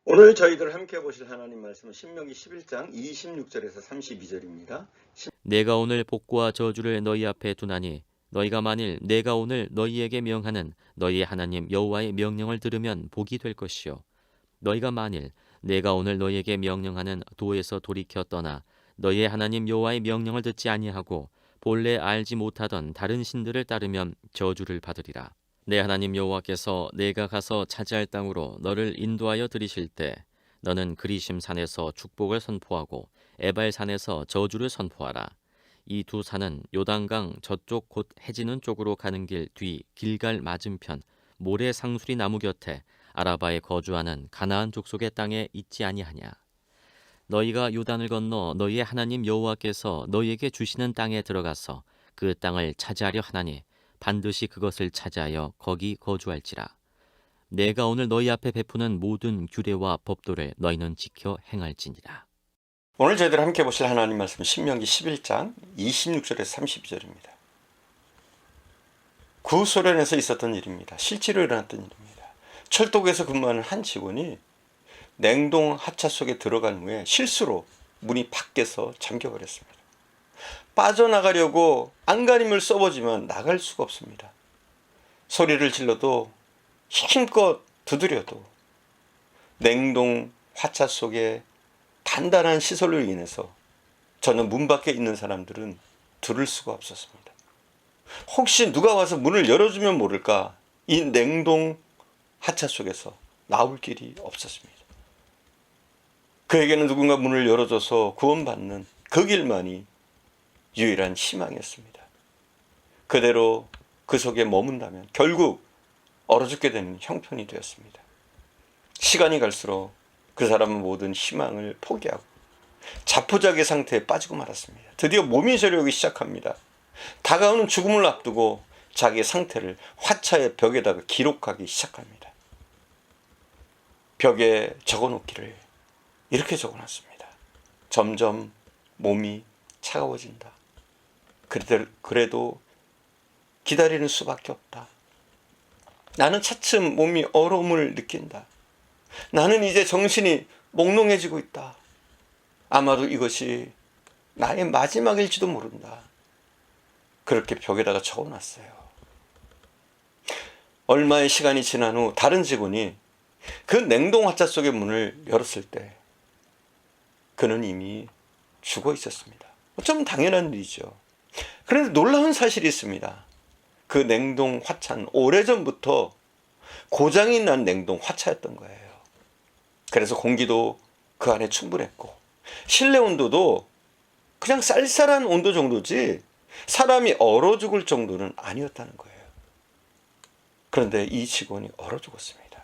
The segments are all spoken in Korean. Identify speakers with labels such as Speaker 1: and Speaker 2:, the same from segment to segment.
Speaker 1: 오늘 저희들 함께 보실 하나님 말씀은 신명기 11장 26절에서 32절입니다.
Speaker 2: 내가 오늘 복과 저주를 너희 앞에 두나니 너희가 만일 내가 오늘 너희에게 명하는 너희의 하나님 여호와의 명령을 들으면 복이 될 것이요 너희가 만일 내가 오늘 너희에게 명령하는 도에서 돌이켜 떠나 너희의 하나님 여호와의 명령을 듣지 아니하고 본래 알지 못하던 다른 신들을 따르면 저주를 받으리라. 내 하나님 여호와께서 내가 가서 차지할 땅으로 너를 인도하여 들이실 때 너는 그리심 산에서 축복을 선포하고 에발 산에서 저주를 선포하라. 이 두 산은 요단강 저쪽 곧 해지는 쪽으로 가는 길 뒤 길갈 맞은편 모래 상수리 나무 곁에 아라바에 거주하는 가나안 족속의 땅에 있지 아니하냐. 너희가 요단을 건너 너희의 하나님 여호와께서 너희에게 주시는 땅에 들어가서 그 땅을 차지하려 하나니 반드시 그것을 차지하여 거기 거주할지라. 내가 오늘 너희 앞에 베푸는 모든 규례와 법도를 너희는 지켜 행할지니라.
Speaker 1: 오늘 저희들 함께 보실 하나님 말씀은 신명기 11장 26절에서 32절입니다. 구소련에서 있었던 일입니다. 실제로 일어났던 일입니다. 철도국에서 근무하는 한 직원이 냉동 하차 속에 들어간 후에 실수로 문이 밖에서 잠겨버렸습니다. 빠져나가려고 안간힘을 써보지만 나갈 수가 없습니다. 소리를 질러도 힘껏 두드려도 냉동 화차 속에 단단한 시설로 인해서 저는 문 밖에 있는 사람들은 들을 수가 없었습니다. 혹시 누가 와서 문을 열어주면 모를까 이 냉동 하차 속에서 나올 길이 없었습니다. 그에게는 누군가 문을 열어줘서 구원받는 그 길만이 유일한 희망이었습니다. 그대로 그 속에 머문다면 결국 얼어 죽게 되는 형편이 되었습니다. 시간이 갈수록 그 사람은 모든 희망을 포기하고 자포자기 상태에 빠지고 말았습니다. 드디어 몸이 저려오기 시작합니다. 다가오는 죽음을 앞두고 자기의 상태를 화차의 벽에다가 기록하기 시작합니다. 벽에 적어놓기를 이렇게 적어놨습니다. 점점 몸이 차가워진다. 그래도 기다리는 수밖에 없다. 나는 차츰 몸이 얼어옴을 느낀다. 나는 이제 정신이 몽롱해지고 있다. 아마도 이것이 나의 마지막일지도 모른다. 그렇게 벽에다가 적어놨어요. 얼마의 시간이 지난 후 다른 직원이 그 냉동 화차 속의 문을 열었을 때 그는 이미 죽어 있었습니다. 좀 당연한 일이죠. 그런데 놀라운 사실이 있습니다. 그 냉동 화차는 오래전부터 고장이 난 냉동 화차였던 거예요. 그래서 공기도 그 안에 충분했고 실내 온도도 그냥 쌀쌀한 온도 정도지 사람이 얼어 죽을 정도는 아니었다는 거예요. 그런데 이 직원이 얼어 죽었습니다.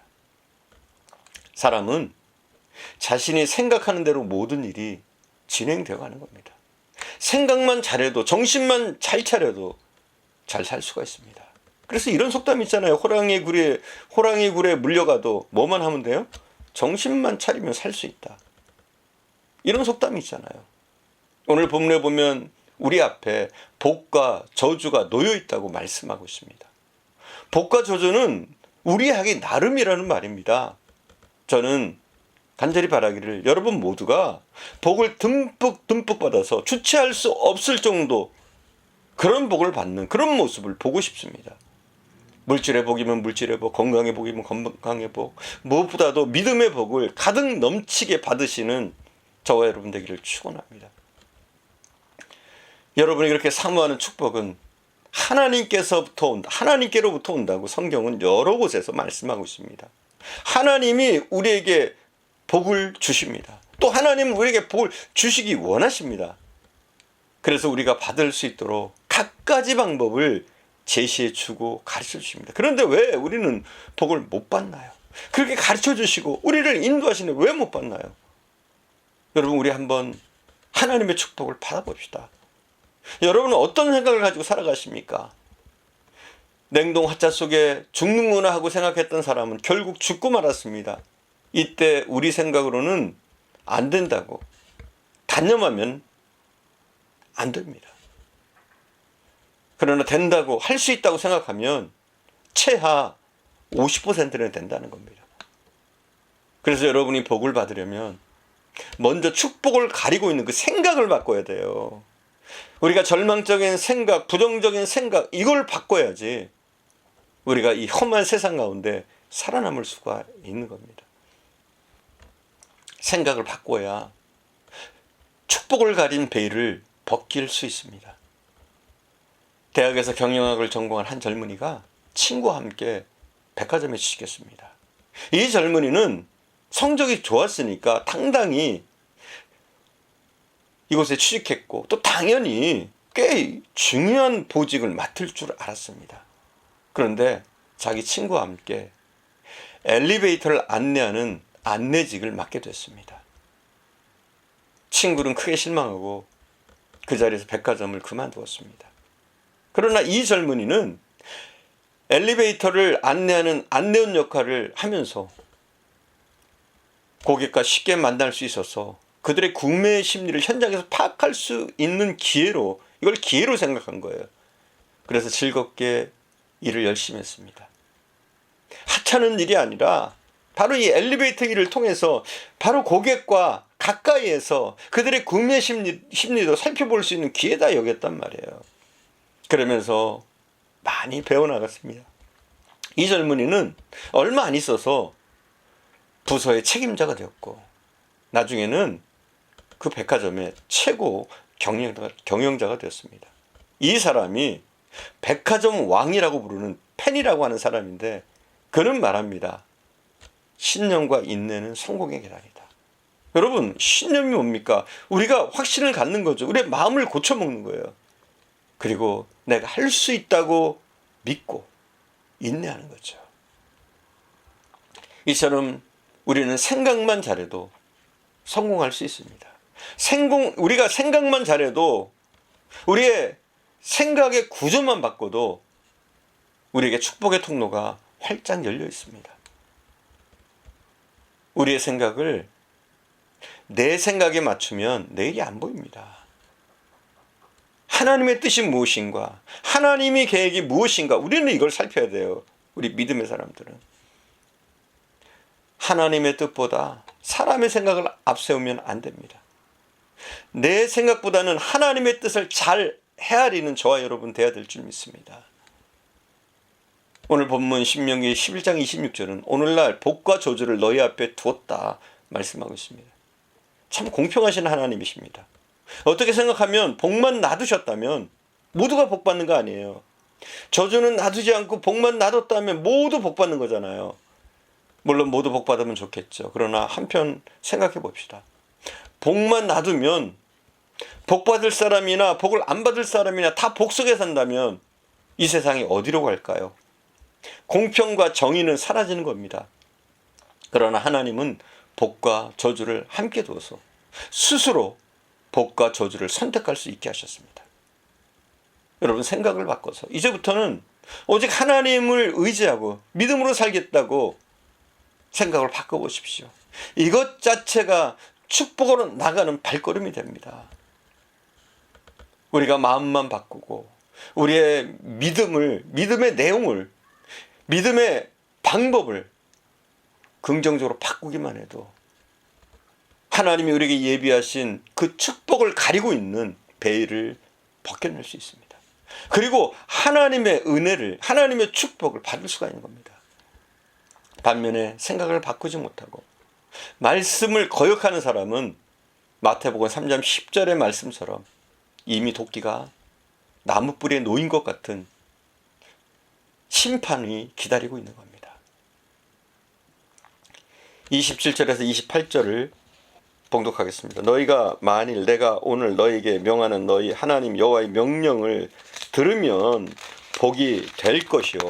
Speaker 1: 사람은 자신이 생각하는 대로 모든 일이 진행되어 가는 겁니다. 생각만 잘해도 정신만 잘 차려도 잘 살 수가 있습니다. 그래서 이런 속담이 있잖아요. 호랑이 굴에 물려가도 뭐만 하면 돼요? 정신만 차리면 살 수 있다. 이런 속담이 있잖아요. 오늘 본문에 보면 우리 앞에 복과 저주가 놓여 있다고 말씀하고 있습니다. 복과 저주는 우리 하기 나름이라는 말입니다. 저는 간절히 바라기를 여러분 모두가 복을 듬뿍 받아서 주체할 수 없을 정도 그런 복을 받는 그런 모습을 보고 싶습니다. 물질의 복이면 물질의 복, 건강의 복이면 건강의 복, 무엇보다도 믿음의 복을 가득 넘치게 받으시는 저와 여러분 되기를 축원합니다. 여러분이 그렇게 사모하는 축복은 하나님께로부터 온다고 성경은 여러 곳에서 말씀하고 있습니다. 하나님이 우리에게 복을 주십니다. 또 하나님은 우리에게 복을 주시기 원하십니다. 그래서 우리가 받을 수 있도록 갖가지 방법을 제시해 주고 가르쳐 주십니다. 그런데 왜 우리는 복을 못 받나요? 그렇게 가르쳐 주시고 우리를 인도하시는데 왜 못 받나요? 여러분, 우리 한번 하나님의 축복을 받아봅시다. 여러분은 어떤 생각을 가지고 살아가십니까? 냉동 화차 속에 죽는구나 하고 생각했던 사람은 결국 죽고 말았습니다. 이때 우리 생각으로는 안 된다고 단념하면 안 됩니다. 그러나 된다고 할 수 있다고 생각하면 최하 50%는 된다는 겁니다. 그래서 여러분이 복을 받으려면 먼저 축복을 가리고 있는 그 생각을 바꿔야 돼요. 우리가 절망적인 생각, 부정적인 생각, 이걸 바꿔야지 우리가 이 험한 세상 가운데 살아남을 수가 있는 겁니다. 생각을 바꿔야 축복을 가린 베일을 벗길 수 있습니다. 대학에서 경영학을 전공한 한 젊은이가 친구와 함께 백화점에 취직했습니다. 이 젊은이는 성적이 좋았으니까 당당히 이곳에 취직했고 또 당연히 꽤 중요한 보직을 맡을 줄 알았습니다. 그런데 자기 친구와 함께 엘리베이터를 안내하는 안내직을 맡게 됐습니다. 친구는 크게 실망하고 그 자리에서 백화점을 그만두었습니다. 그러나 이 젊은이는 엘리베이터를 안내하는 안내원 역할을 하면서 고객과 쉽게 만날 수 있어서 그들의 구매 심리를 현장에서 파악할 수 있는 기회로, 이걸 기회로 생각한 거예요. 그래서 즐겁게 일을 열심히 했습니다. 하찮은 일이 아니라 바로 이 엘리베이터 일을 통해서 바로 고객과 가까이에서 그들의 구매 심리도 살펴볼 수 있는 기회다 여겼단 말이에요. 그러면서 많이 배워나갔습니다. 이 젊은이는 얼마 안 있어서 부서의 책임자가 되었고 나중에는 그 백화점의 최고 경영자가 되었습니다. 이 사람이 백화점 왕이라고 부르는 팬이라고 하는 사람인데 그는 말합니다. 신념과 인내는 성공의 계단이다. 여러분, 신념이 뭡니까? 우리가 확신을 갖는 거죠. 우리의 마음을 고쳐먹는 거예요. 그리고 내가 할 수 있다고 믿고 인내하는 거죠. 이처럼 우리는 생각만 잘해도 성공할 수 있습니다. 우리가 생각만 잘해도 우리의 생각의 구조만 바꿔도 우리에게 축복의 통로가 활짝 열려 있습니다. 우리의 생각을 내 생각에 맞추면 내일이 안 보입니다. 하나님의 뜻이 무엇인가? 하나님의 계획이 무엇인가? 우리는 이걸 살펴야 돼요. 우리 믿음의 사람들은. 하나님의 뜻보다 사람의 생각을 앞세우면 안 됩니다. 내 생각보다는 하나님의 뜻을 잘 헤아리는 저와 여러분 돼야 될 줄 믿습니다. 오늘 본문 신명기 11장 26절은 오늘날 복과 저주를 너희 앞에 두었다 말씀하고 있습니다. 참 공평하신 하나님이십니다. 어떻게 생각하면 복만 놔두셨다면 모두가 복받는 거 아니에요. 저주는 놔두지 않고 복만 놔뒀다면 모두 복받는 거잖아요. 물론 모두 복받으면 좋겠죠. 그러나 한편 생각해 봅시다. 복만 놔두면 복받을 사람이나 복을 안 받을 사람이나 다 복 속에 산다면 이 세상이 어디로 갈까요? 공평과 정의는 사라지는 겁니다. 그러나 하나님은 복과 저주를 함께 두어서 스스로 복과 저주를 선택할 수 있게 하셨습니다. 여러분, 생각을 바꿔서 이제부터는 오직 하나님을 의지하고 믿음으로 살겠다고 생각을 바꿔보십시오. 이것 자체가 축복으로 나가는 발걸음이 됩니다. 우리가 마음만 바꾸고 우리의 믿음의 내용을, 믿음의 방법을 긍정적으로 바꾸기만 해도 하나님이 우리에게 예비하신 그 축복을 가리고 있는 베일을 벗겨낼 수 있습니다. 그리고 하나님의 은혜를, 하나님의 축복을 받을 수가 있는 겁니다. 반면에 생각을 바꾸지 못하고 말씀을 거역하는 사람은 마태복음 3장 10절의 말씀처럼 이미 도끼가 나무 뿌리에 놓인 것 같은 심판이 기다리고 있는 겁니다. 27절에서 28절을 봉독하겠습니다. 너희가 만일 내가 오늘 너희에게 명하는 너희 하나님 여호와의 명령을 들으면 복이 될 것이요.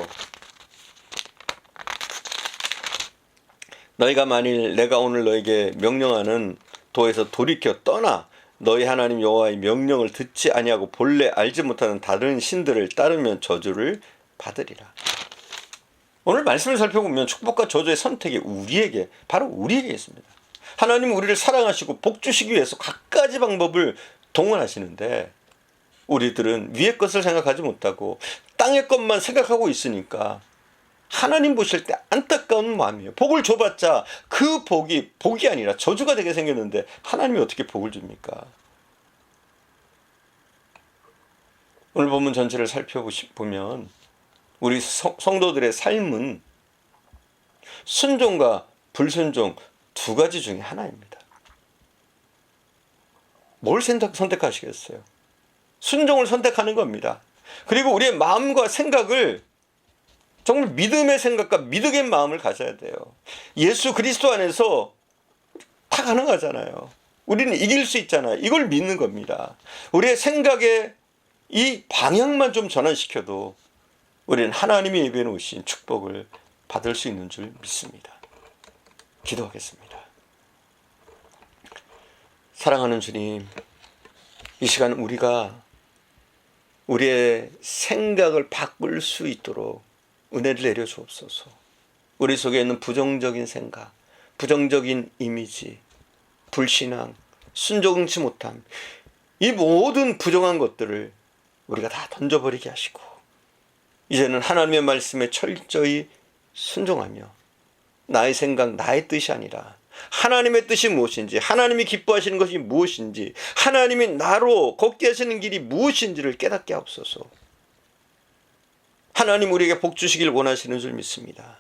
Speaker 1: 너희가 만일 내가 오늘 너희에게 명령하는 도에서 돌이켜 떠나 너희 하나님 여호와의 명령을 듣지 아니하고 본래 알지 못하는 다른 신들을 따르면 저주를 받으리라. 오늘 말씀을 살펴보면 축복과 저주의 선택이 바로 우리에게 있습니다. 하나님은 우리를 사랑하시고 복 주시기 위해서 갖가지 방법을 동원하시는데 우리들은 위의 것을 생각하지 못하고 땅의 것만 생각하고 있으니까 하나님 보실 때 안타까운 마음이에요. 복을 줘봤자 그 복이 아니라 저주가 되게 생겼는데 하나님이 어떻게 복을 줍니까? 오늘 본문 전체를 살펴보면 우리 성도들의 삶은 순종과 불순종 두 가지 중에 하나입니다. 뭘 선택하시겠어요? 순종을 선택하는 겁니다. 그리고 우리의 마음과 생각을 정말 믿음의 생각과 믿음의 마음을 가져야 돼요. 예수 그리스도 안에서 다 가능하잖아요. 우리는 이길 수 있잖아요. 이걸 믿는 겁니다. 우리의 생각의 이 방향만 좀 전환시켜도 우리는 하나님이 예비해 놓으신 축복을 받을 수 있는 줄 믿습니다. 기도하겠습니다. 사랑하는 주님, 이 시간 우리가 우리의 생각을 바꿀 수 있도록 은혜를 내려주옵소서. 우리 속에 있는 부정적인 생각, 부정적인 이미지, 불신앙, 순종치 못함, 이 모든 부정한 것들을 우리가 다 던져버리게 하시고 이제는 하나님의 말씀에 철저히 순종하며 나의 생각, 나의 뜻이 아니라 하나님의 뜻이 무엇인지, 하나님이 기뻐하시는 것이 무엇인지, 하나님이 나로 걷게 하시는 길이 무엇인지를 깨닫게 하옵소서. 하나님 우리에게 복 주시길 원하시는 줄 믿습니다.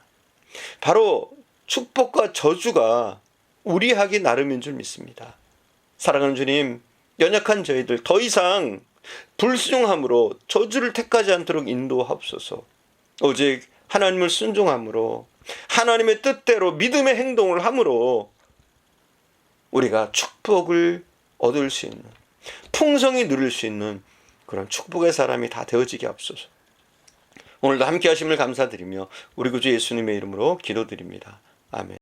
Speaker 1: 바로 축복과 저주가 우리 하기 나름인 줄 믿습니다. 사랑하는 주님, 연약한 저희들 더 이상 불순종함으로 저주를 택하지 않도록 인도하옵소서. 오직 하나님을 순종함으로 하나님의 뜻대로 믿음의 행동을 함으로 우리가 축복을 얻을 수 있는, 풍성히 누릴 수 있는 그런 축복의 사람이 다 되어지게 하옵소서. 오늘도 함께 하심을 감사드리며 우리 구주 예수님의 이름으로 기도드립니다. 아멘.